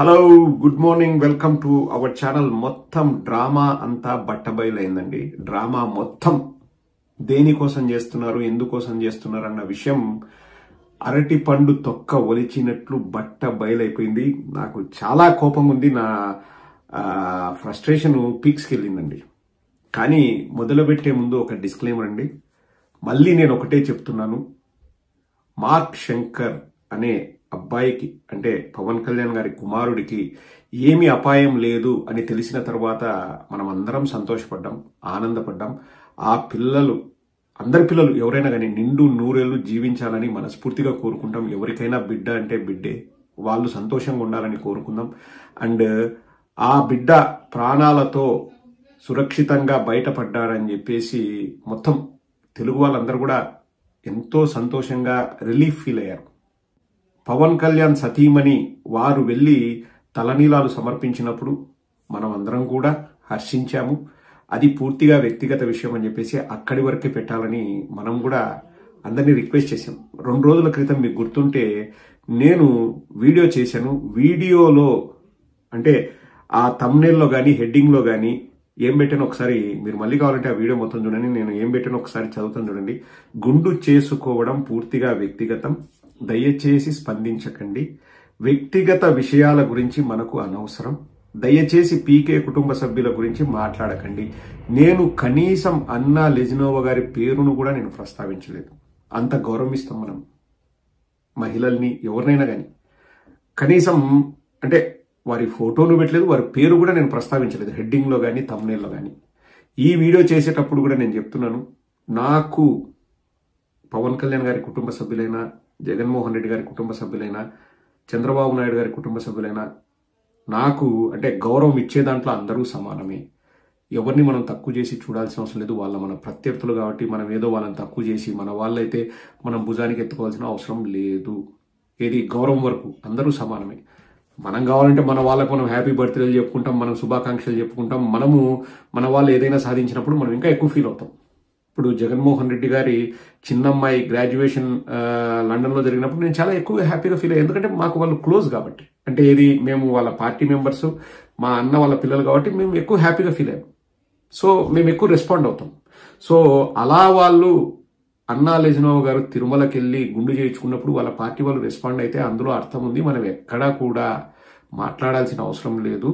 Hello good morning welcome to our channel. మొత్తం drama అంతా బట్టబయలైందండి. Drama మొత్తం దేనికోసం చేస్తున్నారు, ఎందుకోసం చేస్తున్నారు అన్న విషయం అరటి పండు తొక్క ఒలిచినట్లు బట్ట బయలైపోయింది. నాకు చాలా కోపం ఉంది. నా ఫ్రస్ట్రేషన్ పీక్స్కి వెళ్ళిందండి. కానీ మొదలుపెట్టే ముందు ఒక డిస్క్లైమర్ అండి. మళ్ళీ నేను ఒకటే చెప్తున్నాను, మార్క్ శంకర్ అనే అబ్బాయికి అంటే పవన్ కళ్యాణ్ గారి కుమారుడికి ఏమీ అపాయం లేదు అని తెలిసిన తర్వాత మనం అందరం సంతోషపడ్డాం, ఆనందపడ్డాం. ఆ పిల్లలు అందరి పిల్లలు ఎవరైనా కానీ నిండు నూరేళ్లు జీవించాలని మనస్ఫూర్తిగా కోరుకుంటాం. ఎవరికైనా బిడ్డ అంటే బిడ్డే, వాళ్ళు సంతోషంగా ఉండాలని కోరుకుందాం. అండ్ ఆ బిడ్డ ప్రాణాలతో సురక్షితంగా బయటపడ్డారని చెప్పేసి మొత్తం తెలుగు వాళ్ళందరూ కూడా ఎంతో సంతోషంగా రిలీఫ్ ఫీల్ అయ్యారు. పవన్ కళ్యాణ్ సతీమణి వారు వెళ్లి తలనీలాలు సమర్పించినప్పుడు మనం అందరం కూడా హర్షించాము. అది పూర్తిగా వ్యక్తిగత విషయం అని చెప్పేసి అక్కడి వరకే పెట్టాలని మనం కూడా అందరినీ రిక్వెస్ట్ చేశాం. 2 రోజుల క్రితం మీకు గుర్తుంటే నేను వీడియో చేశాను. వీడియోలో అంటే ఆ థంబ్నెయిల్లో కానీ హెడ్డింగ్లో కానీ ఏం పెట్టానో ఒకసారి మీరు మళ్ళీ కావాలంటే ఆ వీడియో మొత్తం చూడండి. నేను ఏం పెట్టానో ఒకసారి చదువుతాను చూడండి. గుండు చేసుకోవడం పూర్తిగా వ్యక్తిగతం, దయచేసి స్పందించకండి. వ్యక్తిగత విషయాల గురించి మనకు అనవసరం. దయచేసి పీకే కుటుంబ సభ్యుల గురించి మాట్లాడకండి. నేను కనీసం అన్నా లెజినోవా గారి పేరును కూడా నేను ప్రస్తావించలేదు. అంత గౌరవిస్తాం మనం మహిళల్ని, ఎవరినైనా కానీ. కనీసం అంటే వారి ఫోటోను పెట్టలేదు, వారి పేరు కూడా నేను ప్రస్తావించలేదు హెడ్డింగ్లో కానీ థంబ్నెయిల్లో కానీ. ఈ వీడియో చేసేటప్పుడు కూడా నేను చెప్తున్నాను, నాకు పవన్ కళ్యాణ్ గారి కుటుంబ సభ్యులైనా, జగన్మోహన్ రెడ్డి గారి కుటుంబ సభ్యులైనా, చంద్రబాబు నాయుడు గారి కుటుంబ సభ్యులైనా నాకు అంటే గౌరవం ఇచ్చే దాంట్లో అందరూ సమానమే. ఎవరిని మనం తక్కువ చేసి చూడాల్సిన అవసరం లేదు. వాళ్ళ మన ప్రత్యర్థులు కాబట్టి మనం ఏదో వాళ్ళని తక్కువ చేసి మన వాళ్ళైతే మనం భుజానికి ఎత్తుకోవాల్సిన అవసరం లేదు. ఏది గౌరవం వరకు అందరూ సమానమే. మనం కావాలంటే మన వాళ్ళకు మనం హ్యాపీ బర్త్డేలు చెప్పుకుంటాం, మనం శుభాకాంక్షలు చెప్పుకుంటాం. మనము మన వాళ్ళు ఏదైనా సాధించినప్పుడు మనం ఇంకా ఎక్కువ ఫీల్ అవుతాం. ఇప్పుడు జగన్మోహన్ రెడ్డి గారి చిన్నమ్మాయి గ్రాడ్యుయేషన్ లండన్లో జరిగినప్పుడు నేను చాలా ఎక్కువ హ్యాపీగా ఫీల్ అయ్యాను. ఎందుకంటే మాకు వాళ్ళు క్లోజ్ కాబట్టి, అంటే ఏది మేము వాళ్ళ పార్టీ మెంబర్స్, మా అన్న వాళ్ళ పిల్లలు కాబట్టి మేము ఎక్కువ హ్యాపీగా ఫీల్ అయ్యాం. సో మేము ఎక్కువ రెస్పాండ్ అవుతాం. సో అలా వాళ్ళు అన్నా లెజినోవా గారు తిరుమలకి వెళ్ళి గుండు చేయించుకున్నప్పుడు వాళ్ళ పార్టీ వాళ్ళు రెస్పాండ్ అయితే అందులో అర్థం ఉంది. మనం ఎక్కడా కూడా మాట్లాడాల్సిన అవసరం లేదు.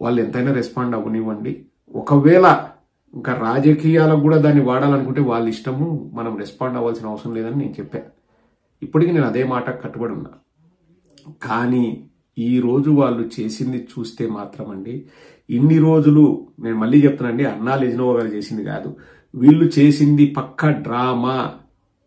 వాళ్ళు ఎంతైనా రెస్పాండ్ అవ్వనివ్వండి. ఒకవేళ ఇంకా రాజకీయాలకు కూడా దాన్ని వాడాలనుకుంటే వాళ్ళ ఇష్టము, మనం రెస్పాండ్ అవ్వాల్సిన అవసరం లేదని నేను చెప్పాను. ఇప్పటికీ నేను అదే మాట కట్టుబడి ఉన్నా. కానీ ఈ రోజు వాళ్ళు చేసింది చూస్తే మాత్రం అండి, ఇన్ని రోజులు నేను మళ్ళీ చెప్తానండి, అన్నా లెజినోవా గారు చేసింది కాదు, వీళ్ళు చేసింది పక్క డ్రామా,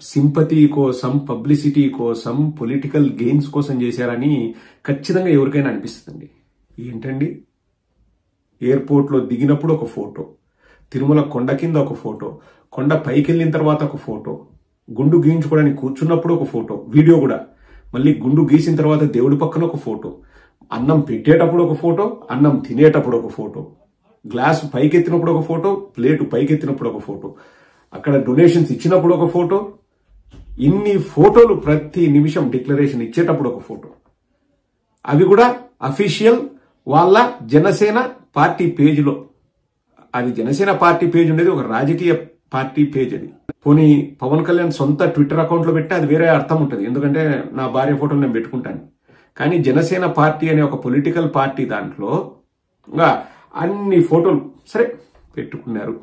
సింపతి కోసం, పబ్లిసిటీ కోసం, పొలిటికల్ గెయిన్స్ కోసం చేశారని ఖచ్చితంగా ఎవరికైనా అనిపిస్తుందండి. ఏంటండి, ఎయిర్పోర్ట్లో దిగినప్పుడు ఒక ఫోటో, తిరుమల కొండ కింద ఒక ఫోటో, కొండ పైకి వెళ్ళిన తర్వాత ఒక ఫోటో, గుండు గీయించుకోవడానికి కూర్చున్నప్పుడు ఒక ఫోటో, వీడియో కూడా, మళ్ళీ గుండు గీసిన తర్వాత దేవుడి పక్కన ఒక ఫోటో, అన్నం పెట్టేటప్పుడు ఒక ఫోటో, అన్నం తినేటప్పుడు ఒక ఫోటో, గ్లాసు పైకెత్తినప్పుడు ఒక ఫోటో, ప్లేటు పైకెత్తినప్పుడు ఒక ఫోటో, అక్కడ డొనేషన్స్ ఇచ్చినప్పుడు ఒక ఫోటో, ఇన్ని ఫోటోలు ప్రతి నిమిషం డిక్లరేషన్ ఇచ్చేటప్పుడు ఒక ఫోటో. అవి కూడా అఫీషియల్ వాళ్ళ జనసేన పార్టీ పేజీలో. అది జనసేన పార్టీ పేజ్ ఉండేది ఒక రాజకీయ పార్టీ పేజ్. అది పోనీ పవన్ కళ్యాణ్ సొంత ట్విట్టర్ అకౌంట్లో పెట్టి అది వేరే అర్థం ఉంటుంది, ఎందుకంటే నా భార్య ఫోటోలు నేను పెట్టుకుంటాను. కానీ జనసేన పార్టీ అనే ఒక పొలిటికల్ పార్టీ దాంట్లో ఇంకా అన్ని ఫోటోలు సరే పెట్టుకున్నారు,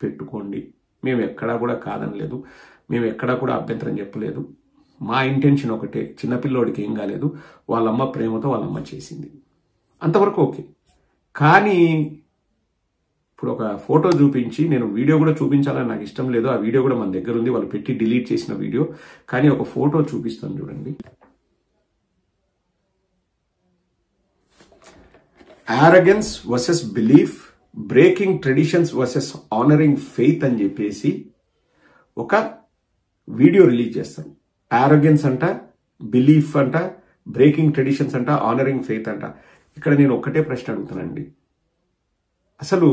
పెట్టుకోండి. మేము ఎక్కడా కూడా కాదనలేదు, మేము ఎక్కడా కూడా అభ్యంతరం చెప్పలేదు. మా ఇంటెన్షన్ ఒకటే, చిన్నపిల్లోడికి ఏం కాలేదు, వాళ్ళమ్మ ప్రేమతో వాళ్ళమ్మ చేసింది, అంతవరకు ఓకే. కానీ ఇప్పుడు ఒక ఫోటో చూపించి, నేను వీడియో కూడా చూపించాలని నాకు ఇష్టం లేదు, ఆ వీడియో కూడా మన దగ్గర ఉంది, వాళ్ళు పెట్టి డిలీట్ చేసిన వీడియో. కానీ ఒక ఫోటో చూపిస్తాను చూడండి. arrogance versus belief, breaking traditions versus honouring faith అని చెప్పేసి ఒక వీడియో రిలీజ్ చేస్తారు. arrogance అంట, బిలీఫ్ అంట, బ్రేకింగ్ ట్రెడిషన్స్ అంట, ఆనరింగ్ ఫెయిత్ అంట. ఇక్కడ నేను ఒక్కటే ప్రశ్న అడుగుతానండి, అసలు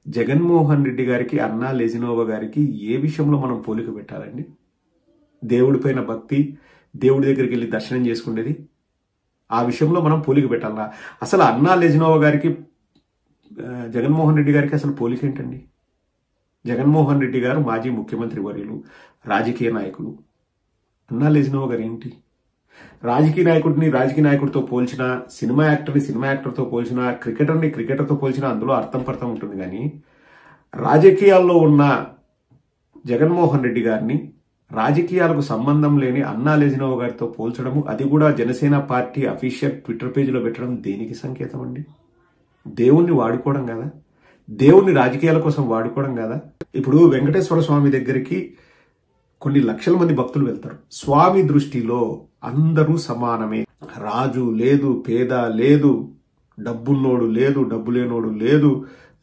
జగన్మోహన్ రెడ్డి గారికి, అన్నా లెజినోవా గారికి ఏ విషయంలో మనం పోలిక పెట్టాలండి? దేవుడిపైన భక్తి, దేవుడి దగ్గరికి వెళ్ళి దర్శనం చేసుకునేది, ఆ విషయంలో మనం పోలిక పెట్టాలా? అసలు అన్నా లెజినోవా గారికి జగన్మోహన్ రెడ్డి గారికి అసలు పోలిక ఏంటండి? జగన్మోహన్ రెడ్డి గారు మాజీ ముఖ్యమంత్రి వర్యులు, రాజకీయ నాయకులు. అన్నా లెజినోవా గారు ఏంటి? రాజకీయ నాయకుడితో పోల్చినా, సినిమా యాక్టర్తో పోల్చినా, క్రికెటర్తో పోల్చినా అందులో అర్థం పర్థం ఉంటుంది. కానీ రాజకీయాల్లో ఉన్న జగన్మోహన్ రెడ్డి గారిని రాజకీయాలకు సంబంధం లేని అన్నా లెజినోవా గారితో పోల్చడము, అది కూడా జనసేన పార్టీ అఫీషియల్ ట్విట్టర్ పేజీలో పెట్టడం దేనికి సంకేతం అండి? దేవుణ్ణి వాడుకోవడం కదా? దేవుణ్ణి రాజకీయాల కోసం వాడుకోవడం కదా? ఇప్పుడు వెంకటేశ్వర స్వామి దగ్గరికి కొన్ని లక్షల మంది భక్తులు వెళ్తారు. స్వామి దృష్టిలో అందరూ సమానమే. రాజు లేదు, పేద లేదు, డబ్బున్నోడు లేదు, డబ్బు లేనోడు లేదు,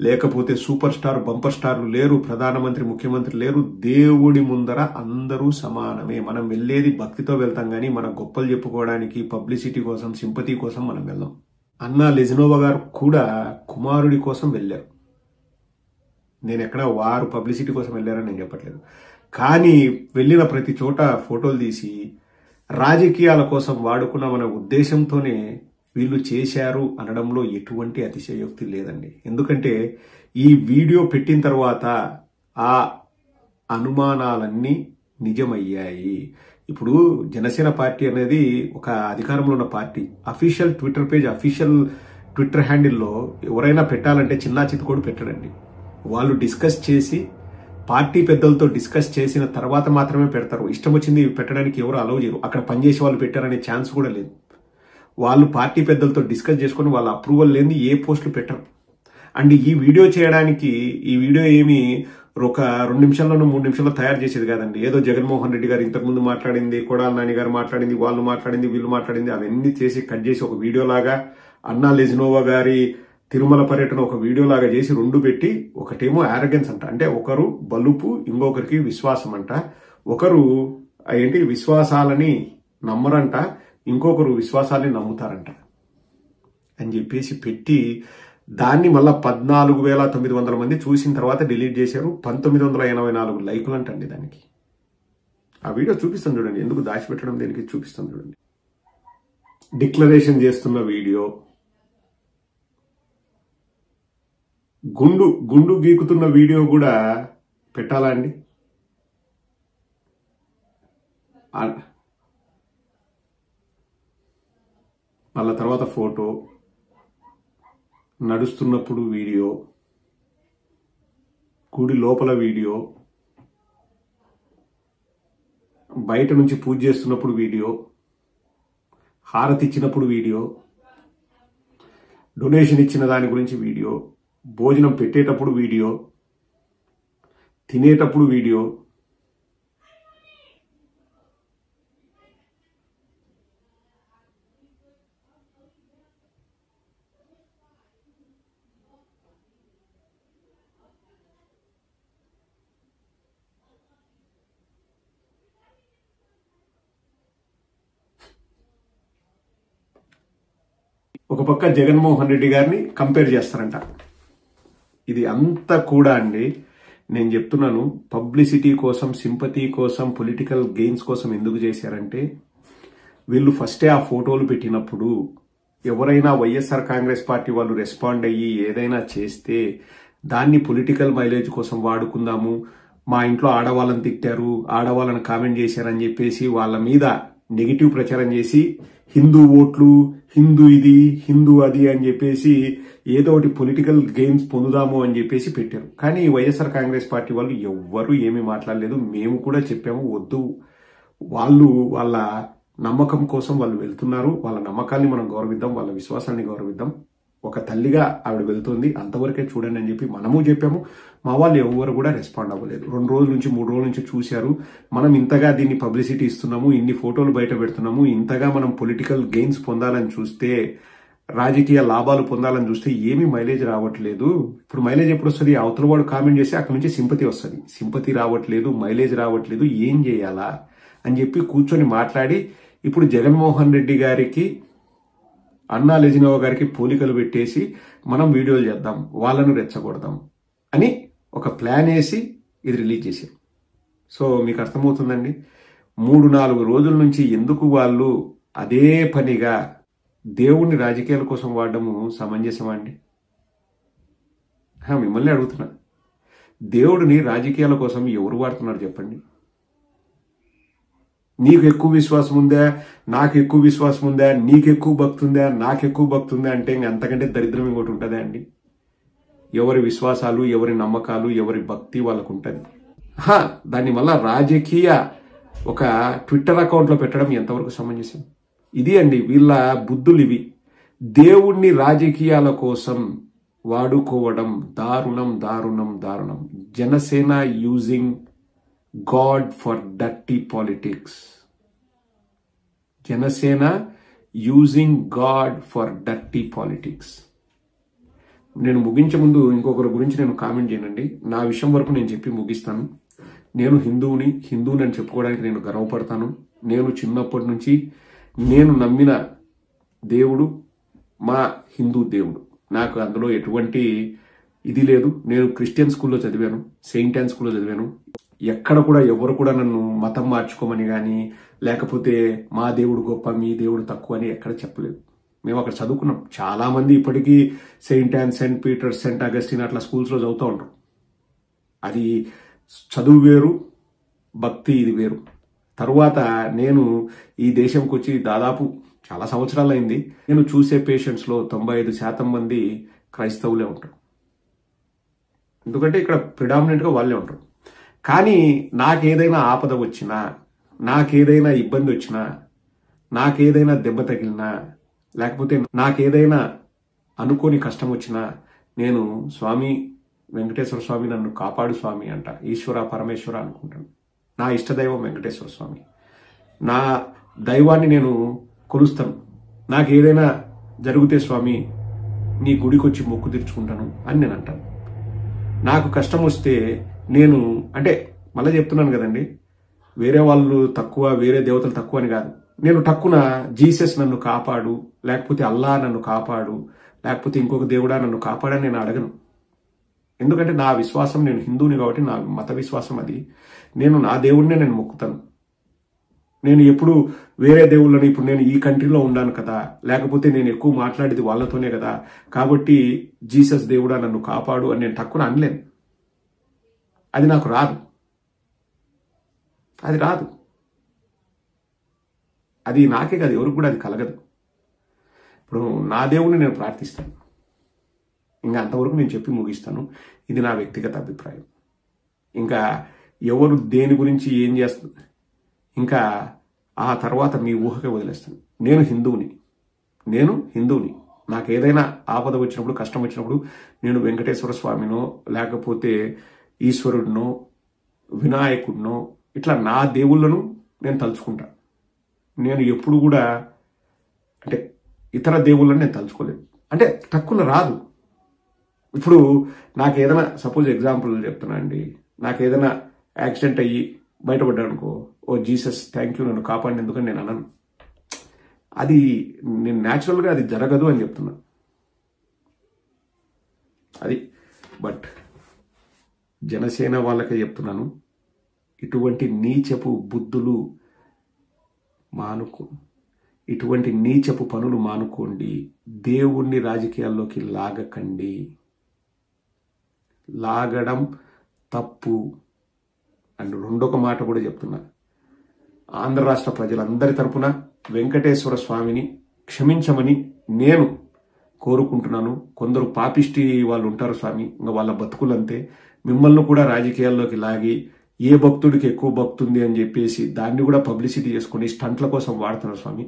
లేకపోతే సూపర్ స్టార్ బంపర్ స్టార్లు లేరు, ప్రధానమంత్రి ముఖ్యమంత్రి లేరు. దేవుడి ముందర అందరూ సమానమే. మనం వెళ్ళేది భక్తితో వెళ్తాం కానీ మన గొప్పలు చెప్పుకోవడానికి, పబ్లిసిటీ కోసం, సింపతి కోసం మనం వెళ్ళాం. అన్నా లెజినోవా గారు కూడా కుమారుడి కోసం వెళ్ళారు. నేను ఎక్కడ వారు పబ్లిసిటీ కోసం వెళ్ళారని నేను చెప్పట్లేదు. కానీ వెళ్ళిన ప్రతి చోట ఫోటోలు తీసి రాజకీయాల కోసం వాడుకున్నామనే ఉద్దేశంతోనే వీళ్ళు చేశారు అనడంలో ఎటువంటి అతిశయోక్తి లేదండి. ఎందుకంటే ఈ వీడియో పెట్టిన తర్వాత ఆ అనుమానాలన్నీ నిజమయ్యాయి. ఇప్పుడు జనసేన పార్టీ అనేది ఒక అధికారంలో ఉన్న పార్టీ. Official Twitter page, official Twitter హ్యాండిల్లో ఎవరైనా పెట్టాలంటే చిన్నా చితకోడు పెట్టడండి. వాళ్ళు డిస్కస్ చేసి, పార్టీ పెద్దలతో డిస్కస్ చేసిన తర్వాత మాత్రమే పెడతారు. ఇష్టం వచ్చింది పెట్టడానికి ఎవరు అలౌ చేయరు. అక్కడ పనిచేసే వాళ్ళు పెట్టారనే ఛాన్స్ కూడా లేదు. వాళ్ళు పార్టీ పెద్దలతో డిస్కస్ చేసుకుని వాళ్ళ అప్రూవల్ లేని ఏ పోస్టులు పెట్టరు. అండ్ ఈ వీడియో చేయడానికి, ఈ వీడియో ఏమి ఒక 2 నిమిషాల్లోనూ 3 నిమిషాల్లో తయారు చేసేది కాదండి. ఏదో జగన్మోహన్ రెడ్డి గారు ఇంతకుముందు మాట్లాడింది, కొడాలి నాని గారు మాట్లాడింది, వాళ్ళు మాట్లాడింది, వీళ్ళు మాట్లాడింది, అవన్నీ చేసి కట్ చేసి ఒక వీడియో లాగా, అన్నా లెజినోవా గారి తిరుమల పర్యటన ఒక వీడియో లాగా చేసి 2 పెట్టి, ఒకటేమో ఆరోగెన్స్ అంట, అంటే ఒకరు బలుపు, ఇంకొకరికి విశ్వాసం అంట. ఒకరు ఏంటి విశ్వాసాలని నమ్మరంట, ఇంకొకరు విశ్వాసాన్ని నమ్ముతారంట అని చెప్పేసి పెట్టి, దాన్ని మళ్ళా 14,900 మంది చూసిన తర్వాత డిలీట్ చేశారు. 1984 లైకులు అంటండి దానికి. ఆ వీడియో చూపిస్తాను చూడండి. ఎందుకు దాచిపెట్టడం దేనికి చూపిస్తాను చూడండి. డిక్లరేషన్ చేస్తున్న వీడియో, గుండు గీకుతున్న వీడియో కూడా పెట్టాలా అండి? మళ్ళా తర్వాత ఫోటో, నడుస్తున్నప్పుడు వీడియో, గుడి లోపల వీడియో, బయట నుంచి పూజ చేస్తున్నప్పుడు వీడియో, హారతి ఇచ్చినప్పుడు వీడియో, డొనేషన్ ఇచ్చిన దాని గురించి వీడియో, భోజనం పెట్టేటప్పుడు వీడియో, తినేటప్పుడు వీడియో. ఒక పక్క జగన్మోహన్ రెడ్డి గారిని కంపేర్ చేస్తారంట. ఇది అంతా కూడా అండి, నేను చెప్తున్నాను, పబ్లిసిటీ కోసం, సింపతి కోసం, పొలిటికల్ గెయిన్స్ కోసం ఎందుకు చేశారంటే, వీళ్ళు ఫస్టే ఆ ఫోటోలు పెట్టినప్పుడు ఎవరైనా వైఎస్ఆర్ కాంగ్రెస్ పార్టీ వాళ్ళు రెస్పాండ్ అయ్యి ఏదైనా చేస్తే దాన్ని పొలిటికల్ మైలేజ్ కోసం వాడుకుందాము, మా ఇంట్లో ఆడవాళ్ళని తిట్టారు, ఆడవాళ్ళని కామెంట్ చేశారని చెప్పేసి వాళ్ళ మీద నెగిటివ్ ప్రచారం చేసి, హిందూ ఓట్లు, హిందూ ఇది, హిందూ అది అని చెప్పేసి ఏదో ఒకటి పొలిటికల్ గెయిన్స్ పొందుదాము అని చెప్పేసి పెట్టారు. కానీ వైఎస్ఆర్ కాంగ్రెస్ పార్టీ వాళ్ళు ఎవ్వరూ ఏమీ మాట్లాడలేదు. మేము కూడా చెప్పాము, వద్దు, వాళ్ళు వాళ్ళ నమ్మకం కోసం వాళ్ళు వెళ్తున్నారు, వాళ్ళ నమ్మకాన్ని మనం గౌరవిద్దాం, వాళ్ళ విశ్వాసాన్ని గౌరవిద్దాం. ఒక తల్లిగా ఆవిడ వెళ్తుంది, అంతవరకే చూడండి అని చెప్పి మనము చెప్పాము. మా వాళ్ళు ఎవరు కూడా రెస్పాండ్ అవ్వలేదు. 2 రోజుల నుంచి 3 రోజుల నుంచి చూశారు. మనం ఇంతగా దీన్ని పబ్లిసిటీ ఇస్తున్నాము, ఇన్ని ఫోటోలు బయట పెడుతున్నాము, ఇంతగా మనం పొలిటికల్ గెయిన్స్ పొందాలని చూస్తే, రాజకీయ లాభాలు పొందాలని చూస్తే ఏమీ మైలేజ్ రావట్లేదు. ఇప్పుడు మైలేజ్ ఎప్పుడు వస్తుంది? అవతల వాడు కామెంట్ చేస్తే అక్కడి నుంచి సింపతి వస్తుంది. సింపతి రావట్లేదు, మైలేజ్ రావట్లేదు, ఏం చేయాలా అని చెప్పి కూర్చొని మాట్లాడి, ఇప్పుడు జగన్మోహన్ రెడ్డి గారికి, అన్నా లెజినోవా గారికి పోలికలు పెట్టేసి మనం వీడియోలు చేద్దాం, వాళ్ళను రెచ్చగొడదాం అని ఒక ప్లాన్ వేసి ఇది రిలీజ్ చేశారు. సో మీకు అర్థమవుతుందండి, 3-4 రోజుల నుంచి ఎందుకు వాళ్ళు అదే పనిగా దేవుణ్ణి రాజకీయాల కోసం వాడడము సమంజసమా అండి? మిమ్మల్ని అడుగుతున్నా, దేవుడిని రాజకీయాల కోసం ఎవరు వాడుతున్నారు చెప్పండి? నీకు ఎక్కువ విశ్వాసం ఉందా, నాకు ఎక్కువ విశ్వాసం ఉందా, నీకు ఎక్కువ భక్తి ఉందా, నాకు ఎక్కువ భక్తి ఉందా అంటే ఇంక అంతకంటే దరిద్రం ఇంకోటి ఉంటుందా అండి? ఎవరి విశ్వాసాలు, ఎవరి నమ్మకాలు, ఎవరి భక్తి వాళ్ళకు ఉంటుంది. దాన్ని మళ్ళా రాజకీయ ఒక ట్విట్టర్ అకౌంట్లో పెట్టడం ఎంతవరకు సమంజసం? ఇది అండి వీళ్ళ బుద్ధులు ఇవి. దేవుణ్ణి రాజకీయాల కోసం వాడుకోవడం దారుణం, దారుణం, దారుణం. Janasena using God for dirty politics. Janasena using God for dirty politics. నేను ముగించే ముందు ఇంకొకరి గురించి నేను కామెంట్ చేయనండి. నా విషయం వరకు నేను చెప్పి ముగిస్తాను. నేను హిందువుని అని చెప్పుకోవడానికి నేను గర్వపడతాను. నేను చిన్నప్పటి నుంచి నేను నమ్మిన దేవుడు మా హిందూ దేవుడు. నాకు అందులో ఎటువంటి ఇది లేదు. నేను క్రిస్టియన్ స్కూల్లో చదివాను, సెయింట్ యాన్ స్కూల్లో చదివాను. ఎక్కడ కూడా ఎవరు కూడా నన్ను మతం మార్చుకోమని కానీ లేకపోతే మా దేవుడు గొప్ప మీ దేవుడు తక్కువ అని ఎక్కడ చెప్పలేదు. మేము అక్కడ చదువుకున్నాం. చాలా మంది ఇప్పటికీ Saint Ann, Saint Peter's, Saint Augustine అట్లా స్కూల్స్లో చదువుతూ ఉంటాం. అది చదువు వేరు, భక్తి ఇది వేరు. తరువాత నేను ఈ దేశంకి వచ్చి దాదాపు చాలా సంవత్సరాలు అయింది. నేను చూసే పేషెంట్స్లో 95% మంది క్రైస్తవులే ఉంటారు. ఎందుకంటే ఇక్కడ ప్రిడామినెంట్గా వాళ్ళే ఉంటారు. కానీ నాకేదైనా ఆపద వచ్చినా, నాకేదైనా ఇబ్బంది వచ్చినా, నాకేదైనా దెబ్బ తగిలినా, లేకపోతే నాకేదైనా అనుకోని కష్టం వచ్చినా నేను స్వామి వెంకటేశ్వర స్వామి నన్ను కాపాడు స్వామి అంట. ఈశ్వర పరమేశ్వర అనుకుంటాను. నా ఇష్టదైవం వెంకటేశ్వర స్వామి. నా దైవాన్ని నేను కొలుస్తాను. నాకు ఏదైనా జరిగితే స్వామి నీ గుడికి వచ్చి మొక్కు తీర్చుకుంటాను అని నేను అంటాను. నాకు కష్టం వస్తే నేను అంటే మళ్ళీ చెప్తున్నాను కదండి, వేరే వాళ్ళు తక్కువ, వేరే దేవతలు తక్కువ అని కాదు. నేను టక్కున జీసస్ నన్ను కాపాడు, లేకపోతే అల్లా నన్ను కాపాడు, లేకపోతే ఇంకొక దేవుడా నన్ను కాపాడని నేను అడగను. ఎందుకంటే నా విశ్వాసం, నేను హిందువుని కాబట్టి నా మత విశ్వాసం అది. నేను నా దేవుడినే నేను మొక్కుతాను. నేను ఎప్పుడు వేరే దేవుళ్ళని, ఇప్పుడు నేను ఈ కంట్రీలో ఉన్నాను కదా, లేకపోతే నేను ఎక్కువ మాట్లాడేది వాళ్ళతోనే కదా, కాబట్టి జీసస్ దేవుడా నన్ను కాపాడు అని నేను టక్కున అనలేను. అది నాకు రాదు. అది రాదు. అది నాకే కాదు, ఎవరికి కూడా అది కలగదు. ఇప్పుడు నా దేవుడిని నేను ప్రార్థిస్తాను. ఇంకా అంతవరకు నేను చెప్పి ముగిస్తాను. ఇది నా వ్యక్తిగత అభిప్రాయం. ఇంకా ఎవరు దేని గురించి ఏం చేస్తుంది ఇంకా ఆ తర్వాత మీ ఊహకే వదిలేస్తాను. నేను హిందువుని. నాకు ఏదైనా ఆపద వచ్చినప్పుడు, కష్టం వచ్చినప్పుడు నేను వెంకటేశ్వర స్వామినో, లేకపోతే ఈశ్వరుడినో, వినాయకుడినో, ఇట్లా నా దేవుళ్ళను నేను తలుచుకుంటా. నేను ఎప్పుడు కూడా అంటే ఇతర దేవుళ్ళని నేను తలుచుకోలేదు. అంటే తక్కువ రాదు. ఇప్పుడు నాకు ఏదైనా సపోజ్ ఎగ్జాంపుల్ చెప్తున్నా అండి, నాకు ఏదైనా యాక్సిడెంట్ అయ్యి బయటపడ్డాను అనుకో, ఓ జీసస్ థ్యాంక్ యూ నన్ను కాపాడినందుకని నేను అన్నాను. అది నేను న్యాచురల్గా అది జరగదు అని చెప్తున్నా. అది బట్ జనసేన వాళ్ళకే చెప్తున్నాను, ఇటువంటి నీచపు బుద్ధులు ఇటువంటి నీచపు పనులు మానుకోండి. దేవుణ్ణి రాజకీయాల్లోకి లాగకండి. లాగడం తప్పు. అండ్ రెండొక మాట కూడా చెప్తున్నా, ఆంధ్ర రాష్ట్ర ప్రజలందరి తరపున వెంకటేశ్వర స్వామిని క్షమించమని నేను కోరుకుంటున్నాను. కొందరు పాపిష్టి వాళ్ళు ఉంటారు స్వామి, ఇంకా వాళ్ళ బతుకులంతే. మిమ్మల్ని కూడా రాజకీయాల్లోకి లాగి ఏ భక్తుడికి ఎక్కువ భక్తుంది అని చెప్పేసి దాన్ని కూడా పబ్లిసిటీ చేసుకుని స్టంట్ల కోసం వాడుతున్నారు స్వామి.